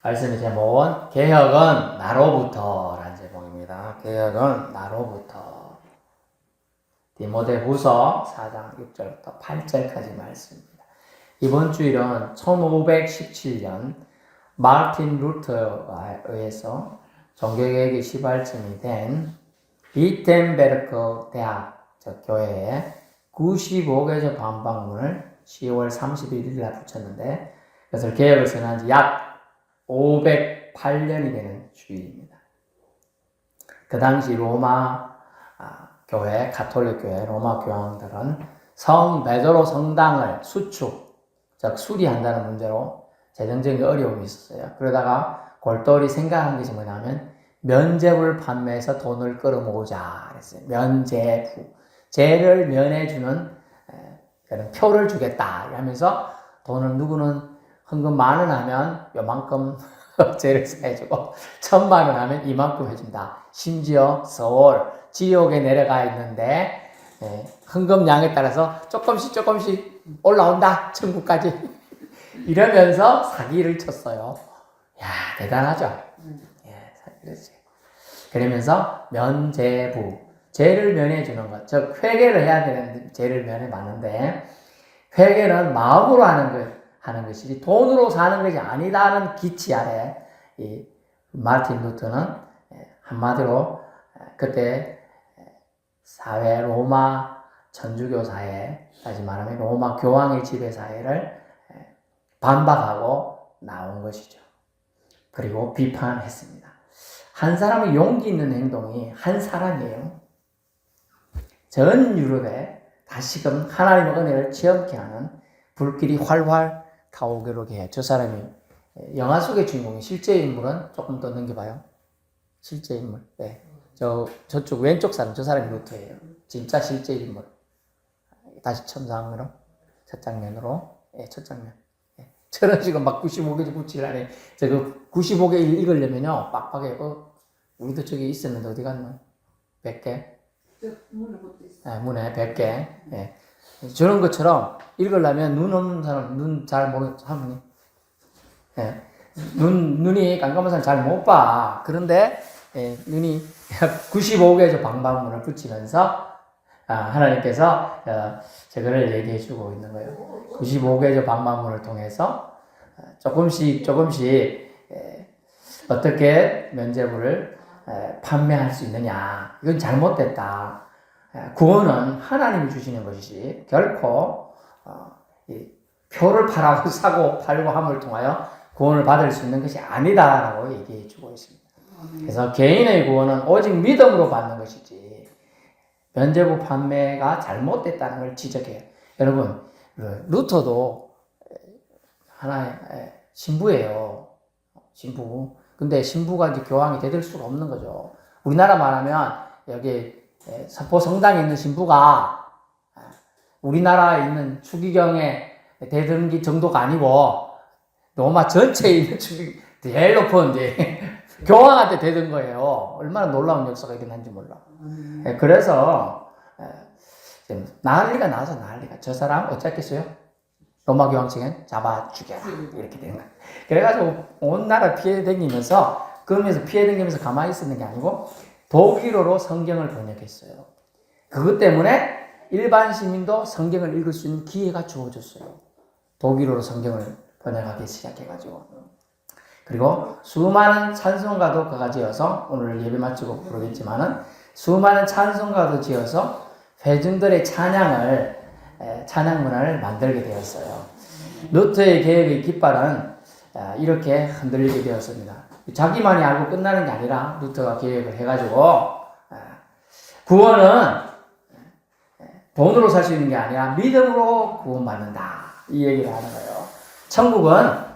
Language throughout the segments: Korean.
말씀의 제목은 개혁은 나로부터라는 제목입니다. 개혁은 나로부터. 디모데후서 4장 6절부터 8절까지 말씀입니다. 이번 주일은 1517년 마르틴 루터에 의해서 종교개혁의 시발점이 된 비텐베르크 대학 교회에 95개조 반박문을 10월 31일 날 붙였는데, 그것을 개혁을 선언한 지 약 508년이 되는 주일입니다. 그 당시 로마 교회, 가톨릭 교회, 로마 교황들은 성 베드로 성당을 수축, 즉 수리한다는 문제로 재정적인 어려움이 있었어요. 그러다가 골똘히 생각한 것이 뭐냐면 면죄부를 판매해서 돈을 끌어모으자 그랬어요. 면죄부, 죄를 면해주는 그런 표를 주겠다 이러면서 돈을, 누구는 헌금 10,000원 하면 요만큼 죄를 사해주고 1,000,000원 하면 이만큼 해준다. 심지어 서울 지옥에 내려가 있는데 헌금량에 따라서 조금씩 올라온다, 천국까지. 이러면서 사기를 쳤어요. 야, 대단하죠? 사기를 쳤어요. 그러면서 면죄부, 죄를 면해주는 것, 즉 회개를 해야 되는데 죄를 면해봤는데, 회개는 마음으로 하는 것이지 돈으로 사는 것이 아니다는 기치 아래 이 마르틴 루터는 한마디로 그때 사회, 로마 천주교 사회, 다시 말하면 로마 교황의 지배 사회를 반박하고 나온 것이죠. 그리고 비판했습니다. 한 사람의 용기 있는 행동이 한 사람이에요. 전 유럽에 다시금 하나님의 은혜를 체험케 하는 불길이 활활 타오르게 해. 저 사람이 영화 속의 주인공이 실제 인물은 조금 더 넘겨봐요. 실제 인물. 네. 저쪽 왼쪽 사람, 저 사람이 루터예요. 진짜 실제 인물. 다시 첨상으로, 첫 장면으로. 첫 장면. 저는 지금 막 95개 붙이려니, 그 95개 읽으려면요, 빡빡해. 우리도 저기 있었는데 어디 갔노? 100개? 문에 100개. 저런 것처럼 읽으려면 눈 없는 사람, 눈 잘 모르는 사람이, 눈이 깜깜한 사람 잘 못 봐. 그런데, 눈이 95개조 방방문을 붙이면서, 하나님께서, 저거를 얘기해 주고 있는 거예요. 95개조 방방문을 통해서, 조금씩, 어떻게 면죄부를 판매할 수 있느냐. 이건 잘못됐다. 구원은 하나님이 주시는 것이지 결코 표를 팔고 함을 통하여 구원을 받을 수 있는 것이 아니다라고 얘기해 주고 있습니다. 그래서 개인의 구원은 오직 믿음으로 받는 것이지 면죄부 판매가 잘못됐다는 걸 지적해요. 여러분, 루터도 하나의 신부예요. 신부. 근데 신부가 이제 교황이 되들 수가 없는 거죠. 우리나라 말하면 여기 서포 성당에 있는 신부가 우리나라에 있는 추기경의 대등기 정도가 아니고 로마 전체에 있는 제일 높은 이제 교황한테 되던 거예요. 얼마나 놀라운 역사가 일어난지 몰라. 그래서 난리가 나서 난리가. 저 사람 어쨌겠어요? 로마 교황 측엔 잡아 죽여라 이렇게 되는 거예요. 그래가지고 온 나라 피해 다니면서, 그러면서 피해 다니면서 가만히 있었는 게 아니고 독일어로 성경을 번역했어요. 그것 때문에 일반 시민도 성경을 읽을 수 있는 기회가 주어졌어요. 독일어로 성경을 번역하기 시작해가지고. 그리고 수많은 찬송가도 그가 지어서, 오늘 예배 마치고 부르겠지만은 수많은 찬송가도 지어서 회중들의 찬양문을 만들게 되었어요. 루터의 개혁의 깃발은 이렇게 흔들리게 되었습니다. 자기만이 알고 끝나는 게 아니라 루터가 개혁을 해가지고 구원은 돈으로 살 수 있는 게 아니라 믿음으로 구원받는다, 이 얘기를 하는 거예요. 천국은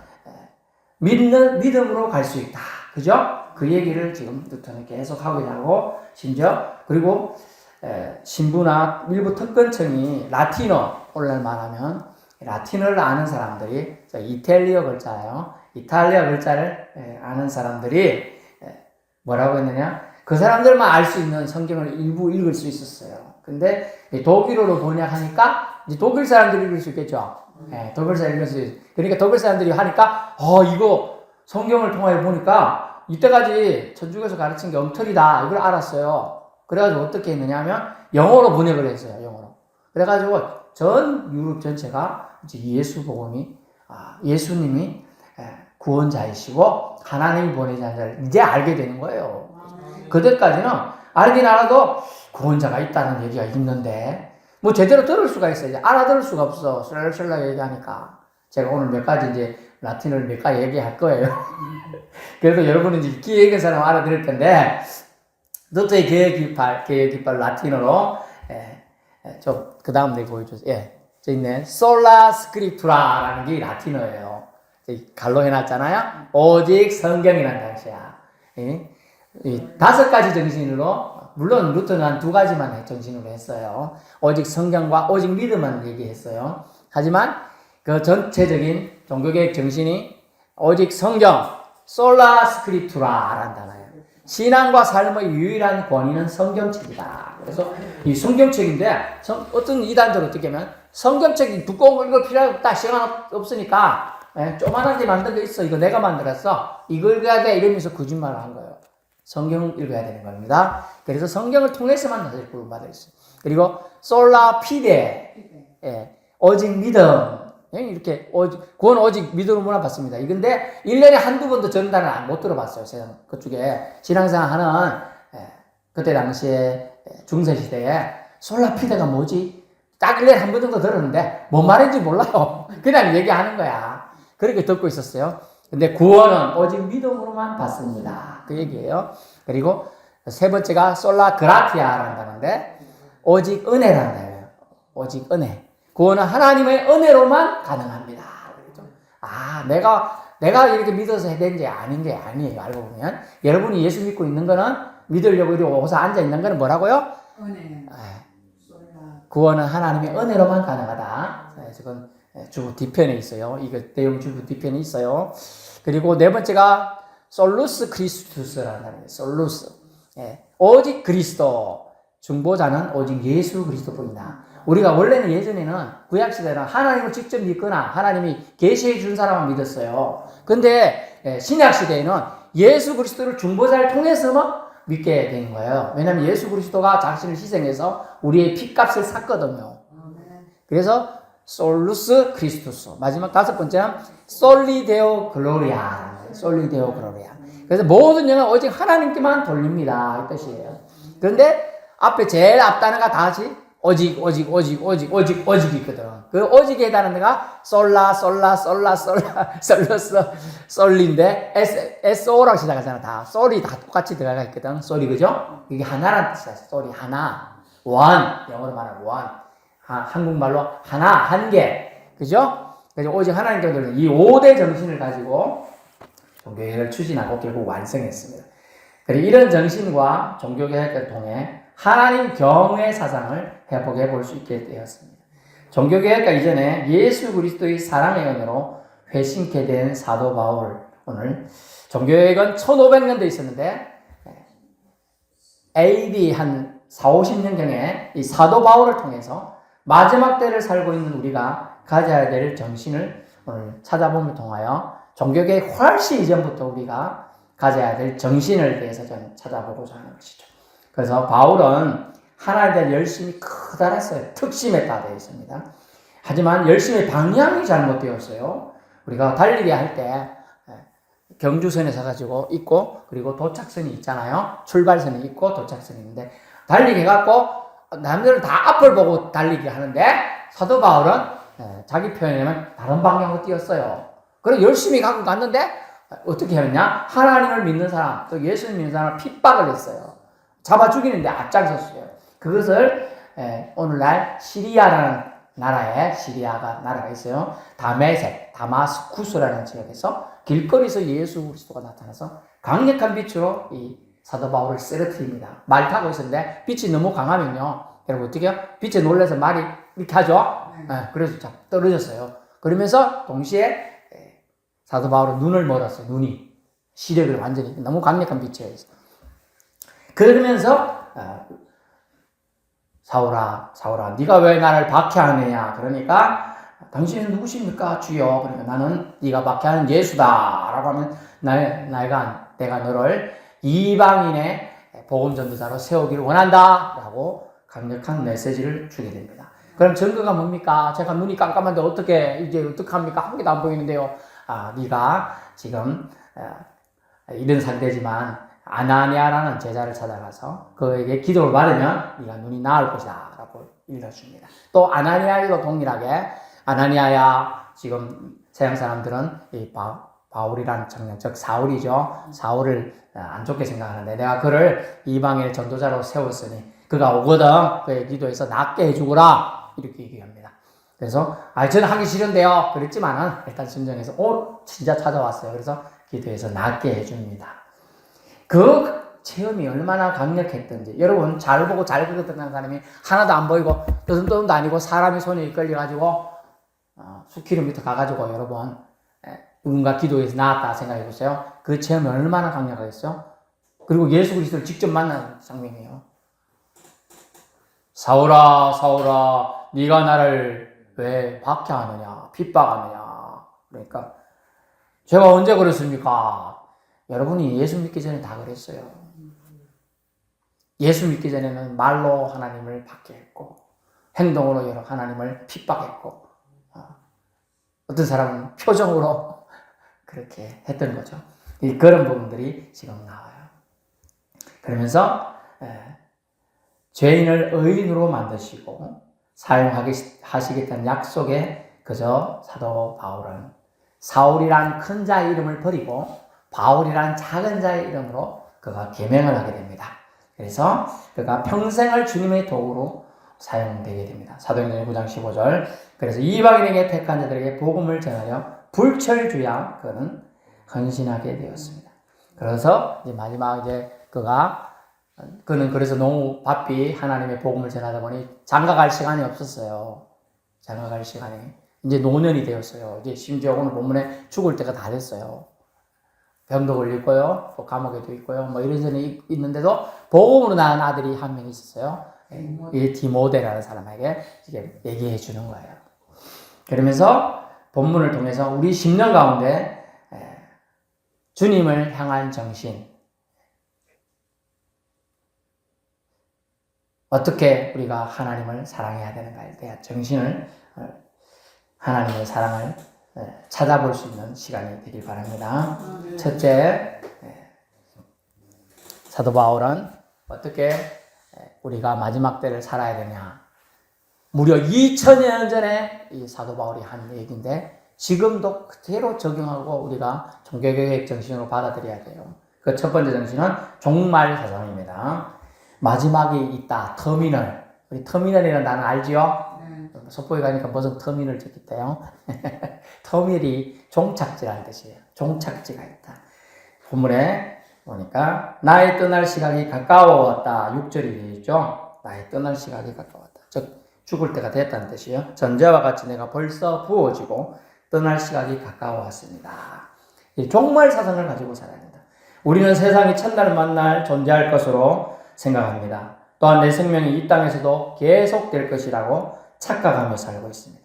믿음으로 갈 수 있다, 그죠? 그 얘기를 지금 루터는 계속 하고 있고, 심지어 그리고 신부나 일부 특권층이 라틴어, 오늘날 말하면 라틴어를 아는 사람들이, 이탈리아 글자예요. 이탈리아 글자를 아는 사람들이 뭐라고 했느냐? 그 사람들만 알 수 있는 성경을 일부 읽을 수 있었어요. 근데 독일어로 번역하니까 이제 독일 사람들이 읽을 수 있겠죠. 독일 사람들이 읽을 수 있어요. 그러니까 독일 사람들이 하니까 이거 성경을 통하여 보니까 이때까지 천주교에서 가르친 게 엉터리다 이걸 알았어요. 그래가지고 어떻게 했느냐 하면 영어로 번역을 했어요. 영어로. 그래가지고 전 유럽 전체가 이제 예수님이 구원자이시고 하나님이 보내신 자를 이제 알게 되는 거예요. 그때까지는 알긴 알아도 구원자가 있다는 얘기가 있는데 뭐 제대로 들을 수가 있어요. 이제 알아들을 수가 없어. 슬랄슬랄 얘기하니까. 제가 오늘 몇 가지 이제 라틴어를 몇 가지 얘기할 거예요. 그래서 여러분은 이제 기회 있는 사람 알아들을 텐데 도토의 계획깃발 라틴어로 좀 그 다음 내 보여주세요. 저 있네. 솔라 스크립투라라는 게 라틴어예요. 갈로 해놨잖아요. 오직 성경이라는 단시야. 이 5가지 정신으로 물론 루터는 한 2가지만 정신으로 했어요. 오직 성경과 오직 믿음만 얘기했어요. 하지만 그 전체적인 종교개혁 정신이 오직 성경, 솔라 스크립투라라는 단어예요. 신앙과 삶의 유일한 권위는 성경책이다. 그래서 이 성경책인데 어떤 이단들 어떻게 하면 성경책이 두꺼운 거 읽을 필요 없다. 시간 없으니까 조그만하게 만든 거 있어. 이거 내가 만들었어. 이거 읽어야 돼. 이러면서 거짓말을 한 거예요. 성경을 읽어야 되는 겁니다. 그래서 성경을 통해서만 사실 구원받을 수 있어요. 그리고 솔라 피데, 오직 믿음. 이렇게 구원 오직 믿음으로만 받습니다. 이건데 1년에 한두 번도 전단을 못 들어봤어요. 세상 그쪽에 신앙생활 하는 그때 당시에 중세시대에 솔라 피데가 뭐지? 딱 1년에 한 번 정도 들었는데 뭔 말인지 몰라요. 그냥 얘기하는 거야. 그렇게 듣고 있었어요. 근데 구원은 오직 믿음으로만 받습니다. 그 얘기예요. 그리고 세 번째가 솔라 그라티아라는 단어인데 오직 은혜라는 단어예요. 오직 은혜. 구원은 하나님의 은혜로만 가능합니다. 내가 이렇게 믿어서 해야 되는 게 아닌 게 아니에요. 알고 보면 여러분이 예수 믿고 있는 거는 믿으려고 이렇게 오서 앉아 있는 거는 뭐라고요? 은혜. 구원은 하나님의 은혜로만 가능하다. 지금 주부 뒤편에 있어요. 이거 내용 주부 뒤편에 있어요. 그리고 네 번째가 솔루스 크리스투스라는 단어예요. 솔루스. 오직 그리스도. 중보자는 오직 예수 그리스도뿐이다. 우리가 원래는 예전에는 구약시대는 하나님을 직접 믿거나 하나님이 계시해 준 사람만 믿었어요. 근데 신약시대에는 예수 그리스도를 중보자를 통해서만 믿게 된 거예요. 왜냐하면 예수 그리스도가 자신을 희생해서 우리의 핏값을 샀거든요. 그래서 솔루스 크리스투스. 마지막 5번째는 솔리데오 글로리아. 솔리데오 글로리아. 그래서 모든 영은 오직 하나님께만 돌립니다. 이 뜻이에요. 그런데 앞에 제일 앞단어가 다시 오직이거든. 그 오직에 해당하는 데가 솔리인데 SO라고 시작하잖아. 다 솔이 다 똑같이 들어가 있거든. 솔이 그죠? 이게 하나라는 뜻이야. 솔이 하나. 원. 영어로 말하면 원. 한국말로 하나, 한 개. 그죠? 그래서 오직 하나님께 돌리는 이 5대 정신을 가지고 종교개혁을 추진하고 결국 완성했습니다. 그리고 이런 정신과 종교개혁을 통해 하나님 경외 사상을 회복해 볼 수 있게 되었습니다. 종교개혁과 이전에 예수 그리스도의 사랑의 은혜로 회심케 된 사도 바울, 오늘 종교개혁은 1500년대에 있었는데 AD 한 40~50년경에 이 사도 바울을 통해서 마지막 때를 살고 있는 우리가 가져야 될 정신을 오늘 찾아봄을 통하여 종교개혁 훨씬 이전부터 우리가 가져야 될 정신을 대해서 좀 찾아보고자 하는 것이죠. 그래서 바울은 하나님에 대한 열심이 커다랬어요. 특심에 따라 있습니다. 하지만 열심의 방향이 잘못되었어요. 우리가 달리기 할 때 경주선에 서가지고 있고 그리고 도착선이 있잖아요. 출발선이 있고 도착선이 있는데 달리기 해갖고 남들은 다 앞을 보고 달리기 하는데 사도 바울은 자기 표현이면 다른 방향으로 뛰었어요. 그래서 열심히 가고 갔는데 어떻게 했냐? 하나님을 믿는 사람, 또 예수를 믿는 사람을 핍박을 했어요. 잡아 죽이는데 앞장섰어요. 그것을 오늘날 시리아라는 나라가 있어요. 다마스쿠스라는 지역에서 길거리에서 예수 그리스도가 나타나서 강력한 빛으로 이 사도 바울을 쓰러뜨립니다. 말 타고 있었는데 빛이 너무 강하면요. 여러분 어떻게 해요? 빛에 놀라서 말이 이렇게 하죠? 그래서 떨어졌어요. 그러면서 동시에 사도 바울은 눈을 멀었어요. 눈이. 시력을 완전히 너무 강력한 빛이어서. 그러면서 사울아 네가 왜 나를 박해하느냐. 그러니까 당신은 누구십니까? 주여. 그러니까 나는 네가 박해하는 예수다 라고 하면 내가 너를 이방인의 복음 전도자로 세우기를 원한다 라고 강력한 메시지를 주게 됩니다. 그럼 증거가 뭡니까? 제가 눈이 깜깜한데 어떻게 합니까? 한 개도 안 보이는데요. 네가 지금 이런 상태지만 아나니아라는 제자를 찾아가서 그에게 기도를 받으면 네가 눈이 나을 것이다 라고 일러줍니다. 또 아나니아에도 동일하게 아나니아야, 지금 서양 사람들은 이 바울이라는 청년, 즉 사울이죠. 사울을 안 좋게 생각하는데 내가 그를 이방인의 전도자로 세웠으니 그가 오거든 그의 기도해서 낫게 해주거라 이렇게 얘기합니다. 그래서 저는 하기 싫은데요 그랬지만은 일단 순종해서 진짜 찾아왔어요. 그래서 기도해서 낫게 해줍니다. 그 체험이 얼마나 강력했던지. 여러분 잘 보고 잘 그렸던 사람이 하나도 안 보이고 떠듬떠듬도 아니고 사람이 손에 이끌려가지고 수킬로미터 가가지고 여러분 누군가 기도해서 나았다 생각해 보세요. 그 체험이 얼마나 강력하겠어요? 그리고 예수 그리스도를 직접 만난 장면이에요. 사울아 사울아 네가 나를 왜 박해하느냐 핍박하느냐. 그러니까 제가 언제 그랬습니까? 여러분이 예수 믿기 전에 다 그랬어요. 예수 믿기 전에는 말로 하나님을 박해했고 행동으로 하나님을 핍박했고 어떤 사람은 표정으로 그렇게 했던 거죠. 그런 부분들이 지금 나와요. 그러면서 죄인을 의인으로 만드시고 사용하시겠다는 약속에 그저 사도 바울은 사울이란 큰 자의 이름을 버리고 바울이란 작은 자의 이름으로 그가 계명을 하게 됩니다. 그래서 그가 평생을 주님의 도구로 사용되게 됩니다. 사도행전 9장 15절. 그래서 이방인에게 택한 자들에게 복음을 전하여 불철주야 그는 헌신하게 되었습니다. 그래서 이제 마지막 그는 그래서 너무 바삐 하나님의 복음을 전하다 보니 장가갈 시간이 없었어요. 장가갈 시간이 이제 노년이 되었어요. 이제 심지어 오늘 본문에 죽을 때가 다 됐어요. 병도 걸렸고요, 또 감옥에도 있고요, 뭐 이런저런 있는데도 복음으로 낳은 아들이 한 명 있었어요. 이 디모데라는 사람에게 이게 얘기해 주는 거예요. 그러면서 본문을 통해서 우리 10년 가운데 주님을 향한 정신, 어떻게 우리가 하나님을 사랑해야 되는가에 대한 정신을, 하나님의 사랑을 찾아볼 수 있는 시간이 되길 바랍니다. 첫째, 사도 바울은 어떻게 우리가 마지막 때를 살아야 되냐. 무려 2000년 전에 이 사도 바울이 한 얘기인데 지금도 그대로 적용하고 우리가 종교개혁 정신으로 받아들여야 돼요. 그 첫 번째 정신은 종말 사상입니다. 마지막이 있다. 터미널. 우리 터미널이라는 단어 알지요? 속보에 가니까 무슨 터미널 적있대요. 터미널이 종착지라는 뜻이에요. 종착지가 있다. 본문에 보니까 나의 떠날 시간이 가까워왔다. 6절이 되어 있죠. 나의 떠날 시간이 가까웠다. 즉 죽을 때가 됐다는 뜻이에요. 전제와 같이 내가 벌써 부어지고 떠날 시간이 가까워왔습니다. 이 종말 사상을 가지고 살아야 합니다. 우리는 세상이 첫날 만날 존재할 것으로 생각합니다. 또한 내 생명이 이 땅에서도 계속될 것이라고 착각하며 살고 있습니다.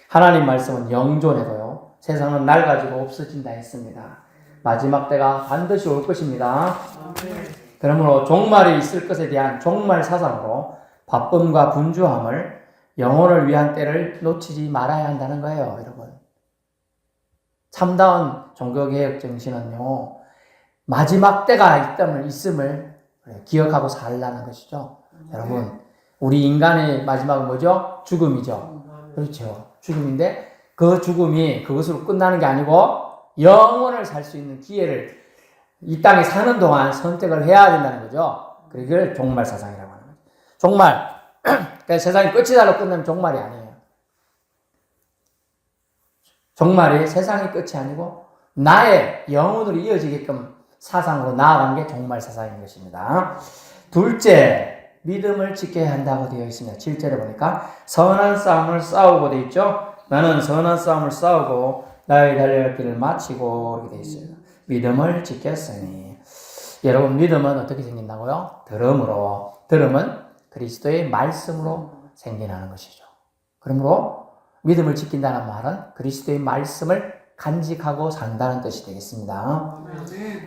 하나님 말씀은 영존해도요, 세상은 낡아지고 없어진다 했습니다. 마지막 때가 반드시 올 것입니다. 그러므로 종말이 있을 것에 대한 종말 사상으로 바쁨과 분주함을, 영혼을 위한 때를 놓치지 말아야 한다는 거예요, 여러분. 참다운 종교개혁 정신은요, 마지막 때가 있음을 기억하고 살라는 것이죠. 여러분, 우리 인간의 마지막은 뭐죠? 죽음이죠. 그렇죠. 죽음인데 그 죽음이 그것으로 끝나는 게 아니고 영원을 살 수 있는 기회를 이 땅에 사는 동안 선택을 해야 된다는 거죠. 그걸 종말 사상이라고 하는 거죠. 종말. 그러니까 세상이 끝이 달로 끝나면 종말이 아니에요. 종말이 세상이 끝이 아니고 나의 영혼으로 이어지게끔 사상으로 나아간 게 종말 사상인 것입니다. 둘째, 믿음을 지켜야 한다고 되어 있습니다. 7절에 보니까 선한 싸움을 싸우고 되어 있죠. 나는 선한 싸움을 싸우고 나의 달려야 할 길을 마치고 이렇게 되어 있어요. 믿음을 지켰으니. 여러분, 믿음은 어떻게 생긴다고요? 들음으로. 들음은 그리스도의 말씀으로 생겨나는 것이죠. 그러므로 믿음을 지킨다는 말은 그리스도의 말씀을 간직하고 산다는 뜻이 되겠습니다.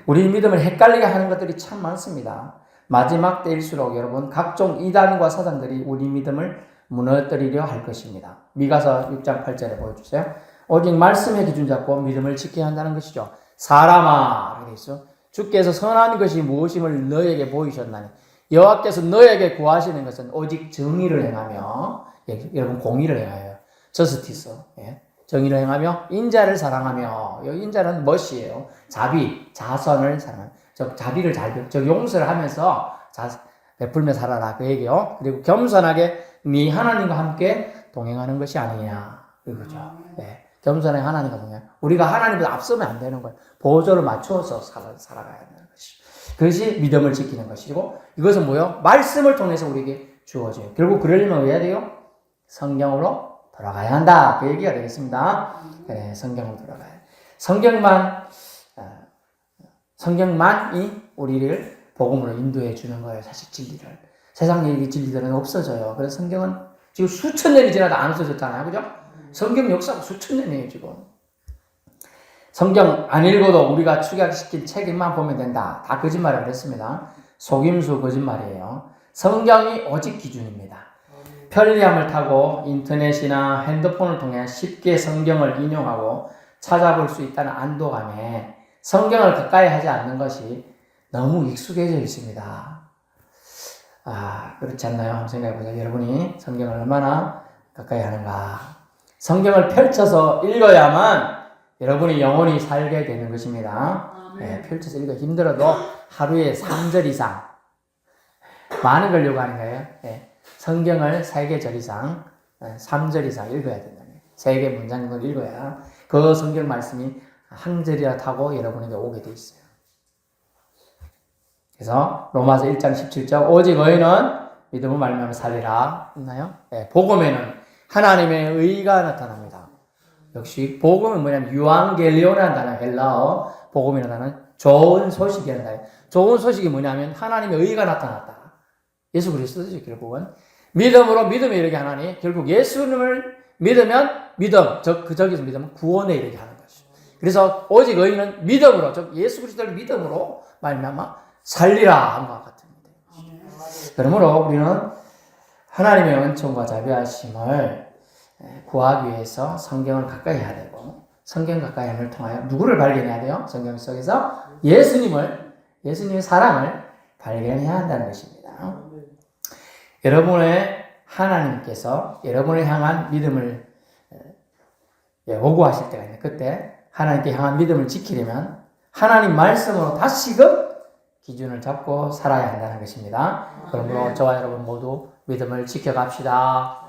우리 믿음을 헷갈리게 하는 것들이 참 많습니다. 마지막 때일수록 여러분 각종 이단과 사상들이 우리 믿음을 무너뜨리려 할 것입니다. 미가서 6장 8절에 보여주세요. 오직 말씀의 기준 잡고 믿음을 지켜야 한다는 것이죠. 사람아, 이렇게 있어. 주께서 선한 것이 무엇임을 너에게 보이셨나니 여호와께서 너에게 구하시는 것은 오직 정의를 행하며, 여러분 공의를 행하여 저스티스, 정의를 행하며 인자를 사랑하며, 여기 인자는 멋이에요. 자비, 자선을 사랑하며, 자비를 용서를 하면서 베풀며 살아라 그 얘기요. 그리고 겸손하게 네 하나님과 함께 동행하는 것이 아니냐 이거죠. 겸손하게 하나님과 동행. 우리가 하나님보다 앞서면 안 되는 거예요. 보조를 맞춰서 살아가야 되는 것이. 그것이 믿음을 지키는 것이고, 이것은 뭐요? 말씀을 통해서 우리에게 주어져요. 결국 그러려면 왜 해야 돼요? 성경으로 돌아가야 한다. 그 얘기가 되겠습니다. 그래, 성경으로 돌아가야 돼. 성경만이 우리를 복음으로 인도해 주는 거예요. 사실 진리를. 세상 얘기 진리들은 없어져요. 그래서 성경은 지금 수천 년이 지나도 안 없어졌잖아요. 그죠? 성경 역사가 수천 년이에요, 지금. 성경 안 읽어도 우리가 축약시킨 책만 보면 된다. 다 거짓말을 했습니다. 속임수 거짓말이에요. 성경이 오직 기준입니다. 편리함을 타고 인터넷이나 핸드폰을 통해 쉽게 성경을 인용하고 찾아볼 수 있다는 안도감에 성경을 가까이 하지 않는 것이 너무 익숙해져 있습니다. 그렇지 않나요? 한번 생각해 보세요. 여러분이 성경을 얼마나 가까이 하는가. 성경을 펼쳐서 읽어야만 여러분이 영원히 살게 되는 것입니다. 펼쳐서 읽어 힘들어도 하루에 3절 이상 많은 걸 요구하는 거예요. 성경을 3개절 이상 3절 이상 읽어야 된다는 거예요. 3개 문장을 읽어야 그 성경 말씀이 한 절이라 타고 여러분에게 오게 돼 있어요. 그래서 로마서 1장 17절 오직 의인은 믿음을 말미암아 살리라 있나요? 복음에는 하나님의 의가 나타납니다. 역시 복음은 뭐냐면 유앙겔리온이라는 단어, 헬라어 복음이라는 단어는 좋은 소식이라는 단어. 좋은 소식이 뭐냐면 하나님의 의가 나타났다. 예수 그리스도죠. 결국은 믿음으로 믿음에 이르게 하나니 결국 예수님을 믿으면 믿음, 저기서 믿으면 구원에 이르게 하는 것이죠. 그래서 오직 의인은 믿음으로, 즉 예수 그리스도를 믿음으로 말미암아 살리라 한 것 같습니다. 그러므로 우리는 하나님의 은총과 자비하심을 구하기 위해서 성경을 가까이 해야 되고, 성경 가까이 함을 통하여 누구를 발견해야 돼요? 성경 속에서 예수님의 사랑을 발견해야 한다는 것입니다. 여러분의 하나님께서 여러분을 향한 믿음을 요구하실 때가 있는데, 그때 하나님께 향한 믿음을 지키려면 하나님 말씀으로 다시금 기준을 잡고 살아야 한다는 것입니다. 그러므로 저와 여러분 모두 믿음을 지켜갑시다.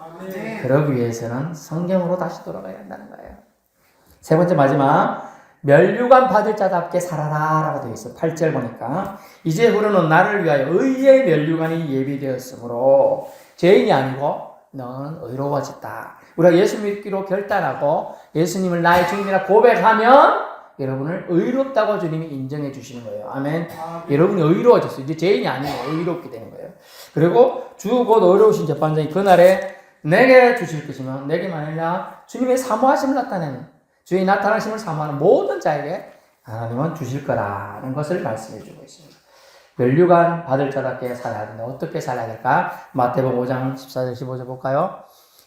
그러기 위해서는 성경으로 다시 돌아가야 한다는 거예요. 세 번째 마지막, 면류관 받을 자답게 살아라 라고 되어 있어요. 8절 보니까 이제 후로는 나를 위하여 의의 면류관이 예비되었으므로 죄인이 아니고 너는 의로워졌다. 우리가 예수 믿기로 결단하고 예수님을 나의 주님이라 고백하면 여러분을 의롭다고 주님이 인정해 주시는 거예요. 아멘. 여러분이 의로워졌어요. 이제 죄인이 아니고 의롭게 되는 거예요. 그리고 주 곧 의로우신 재판장이 그날에 내게 주실 것이면 내게만 아니라 주님의 사모하심을 나타내는, 주의 나타나심을 사모하는 모든 자에게 하나님은 주실 거라는 것을 말씀해 주고 있습니다. 면류관 받을 자답게 살아야 된다. 어떻게 살아야 될까? 마태복음 5장 14절 15절 볼까요?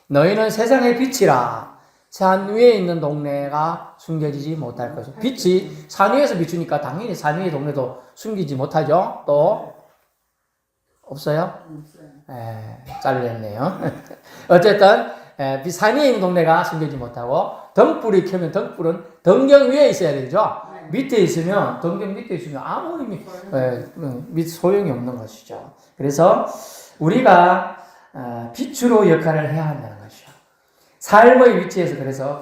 너희는 세상의 빛이라. 산 위에 있는 동네가 숨겨지지 못할 것이고, 빛이 산 위에서 비추니까 당연히 산 위의 동네도 숨기지 못하죠. 또 없어요? 잘렸네요. 어쨌든 산 위에 있는 동네가 숨기지 못하고, 등불이 켜면 등불은 등경 위에 있어야 되죠. 밑에 있으면, 등경 밑에 있으면 아무 의미, 소용이 없는 것이죠. 그래서 우리가 빛으로 역할을 해야 한다는 것이죠. 삶의 위치에서, 그래서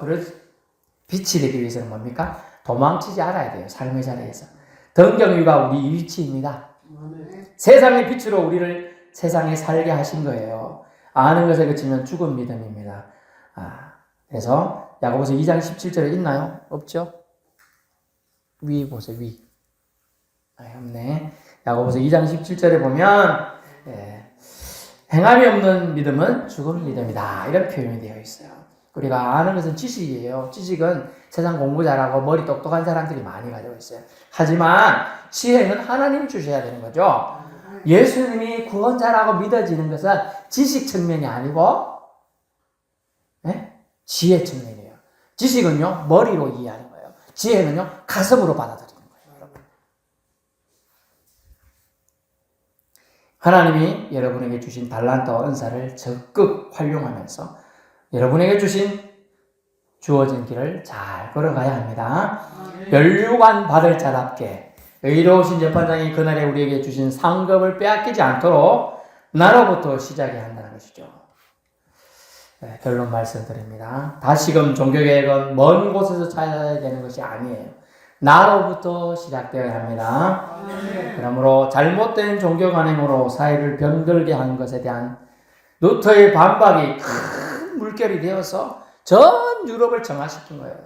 빛이 되기 위해서는 뭡니까? 도망치지 않아야 돼요. 삶의 자리에서. 등경위가 우리 위치입니다. 세상의 빛으로 우리를 세상에 살게 하신 거예요. 아는 것에 그치면 죽은 믿음입니다. 그래서 야고보서 2장 17절에 있나요? 없죠? 위 보세요. 위. 없네. 야고보서 2장 17절에 보면 행함이 없는 믿음은 죽은 믿음이다. 이런 표현이 되어 있어요. 우리가 아는 것은 지식이에요. 지식은 세상 공부 잘하고 머리 똑똑한 사람들이 많이 가지고 있어요. 하지만 지혜는 하나님 주셔야 되는 거죠. 예수님이 구원자라고 믿어지는 것은 지식 측면이 아니고 지혜 측면이에요. 지식은요, 머리로 이해하는 거예요. 지혜는요, 가슴으로 받아들이는 거예요, 여러분. 하나님이 여러분에게 주신 달란트와 은사를 적극 활용하면서 여러분에게 주어진 길을 잘 걸어가야 합니다. 면류관 받을 자답게 의로우신 재판장이 그날에 우리에게 주신 상급을 빼앗기지 않도록 나로부터 시작해야 한다는 것이죠. 네, 결론 말씀드립니다. 다시금 종교개혁은 먼 곳에서 찾아야 되는 것이 아니에요. 나로부터 시작되어야 합니다. 그러므로 잘못된 종교 관행으로 사회를 병들게 한 것에 대한 루터의 반박이 큰 물결이 되어서 전 유럽을 정화시킨 거예요.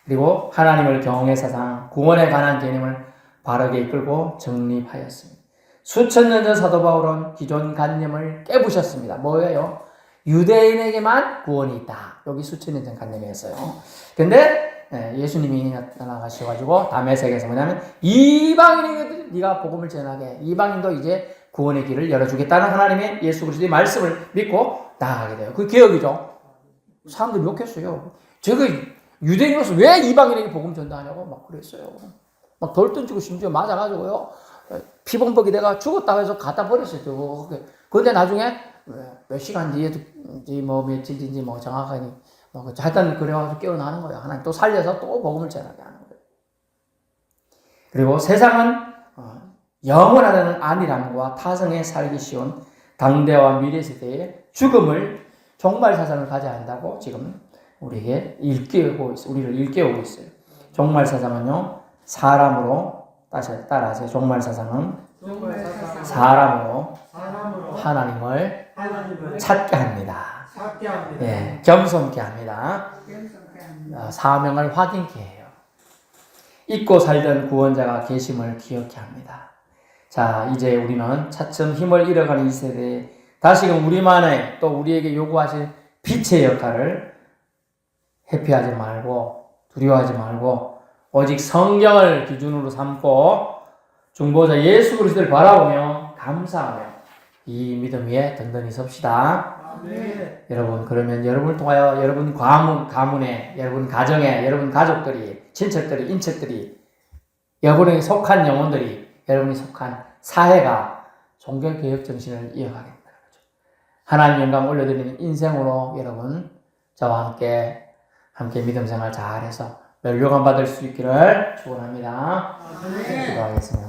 그리고 하나님을 경외의 사상, 구원에 관한 개념을 바르게 이끌고 정립하였습니다. 수천 년 전 사도 바울은 기존 관념을 깨부셨습니다. 뭐예요? 유대인에게만 구원이 있다. 여기 수천 년 전 관념이었어요. 근데 예수님이 나타나가셔가지고 다메섹에서 뭐냐면 이방인에게 네가 복음을 전하게, 이방인도 이제 구원의 길을 열어주겠다는 하나님의 예수 그리스도의 말씀을 믿고 나아가게 돼요. 그 개혁이죠. 사람들이 욕했어요. 제가 유대인으로서 왜 이방인에게 복음 전도하냐고 막 그랬어요. 막 돌 던지고 심지어 맞아가지고요. 피범벅이 내가 죽었다고 해서 갖다 버렸어요. 근데 나중에 몇 시간 뒤에 뭐 며칠 뒤인지 뭐 정확하니 뭐 하여튼 그래가지고 깨어나는 거예요. 하나님 또 살려서 또 복음을 전하게 하는 거예요. 그리고 세상은 영원하다는 안일함과 타성에 살기 쉬운 당대와 미래 세대의 죽음을 종말 사상을 가져야 한다고 지금 우리를 일깨우고 있어요. 종말 사상은요, 사람으로 따라하세요. 종말 사상은 사람으로 하나님을 찾게 합니다. 예, 겸손케 합니다. 사명을 확인케 해요. 잊고 살던 구원자가 계심을 기억케 합니다. 자, 이제 우리는 차츰 힘을 잃어가는 이 세대에 다시금 우리만의 또 우리에게 요구하신 빛의 역할을 회피하지 말고 두려워하지 말고 오직 성경을 기준으로 삼고 중보자 예수 그리스도를 바라보며 감사하며 이 믿음 위에 든든히 섭시다. 여러분, 그러면 여러분을 통하여 여러분 가문에, 여러분 가정에, 여러분 가족들이, 친척들이, 인척들이, 여러분에게 속한 영혼들이, 여러분이 속한 사회가 종교개혁 정신을 이어가겠다는 거죠. 하나님 영광 올려드리는 인생으로 여러분 저와 함께 믿음 생활 잘해서 면류관 받을 수 있기를 축원합니다. 기도하겠습니다.